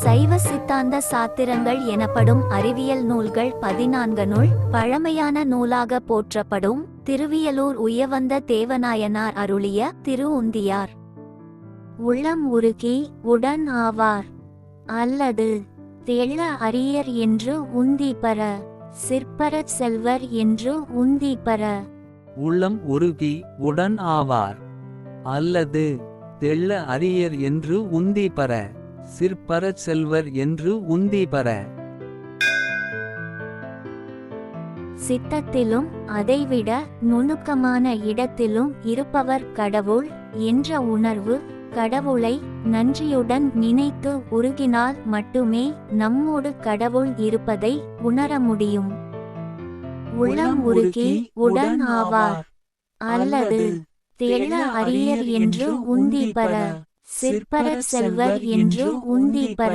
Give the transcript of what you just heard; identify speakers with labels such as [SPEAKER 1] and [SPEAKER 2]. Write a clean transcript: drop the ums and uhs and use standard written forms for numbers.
[SPEAKER 1] சைவ சித்தாந்த சாத்திரங்கள் எனப்படும் அறிவியல் நூல்கள் 14 நூல் பழமையான நூலாக போற்றப்படும் திருவியலூர் உயவந்த தேவநாயனார் அருளிய திருவுந்தியார். உள்ளம் உருகி உடன் ஆவார் அல்லது தெள்ள அரியர் என்று உந்தி பெற சிற்பரச் செல்வர் என்று உந்தி பெற.
[SPEAKER 2] உள்ளம் உருகி உடன் ஆவார் அல்லது தெள்ள அரியர் என்று உந்தி பெற சிற்பரச் செல்வர் என்று உந்தி பெற.
[SPEAKER 1] சித்தத்திலும் அதைவிட நுணுக்கமான இடத்திலும் இருப்பவர் கடவுள் என்ற உணர்வு கடவுளை நன்றியுடன் நினைத்து உருகினால் மட்டுமே நம்மோடு கடவுள் இருப்பதை உணர முடியும். உள்ளம் உருகி உடன் ஆவார் அல்லது தெள்ள அரியர் என்று உந்தி பெற சிற்பரச் செல்வர் என்று உந்தி பெற.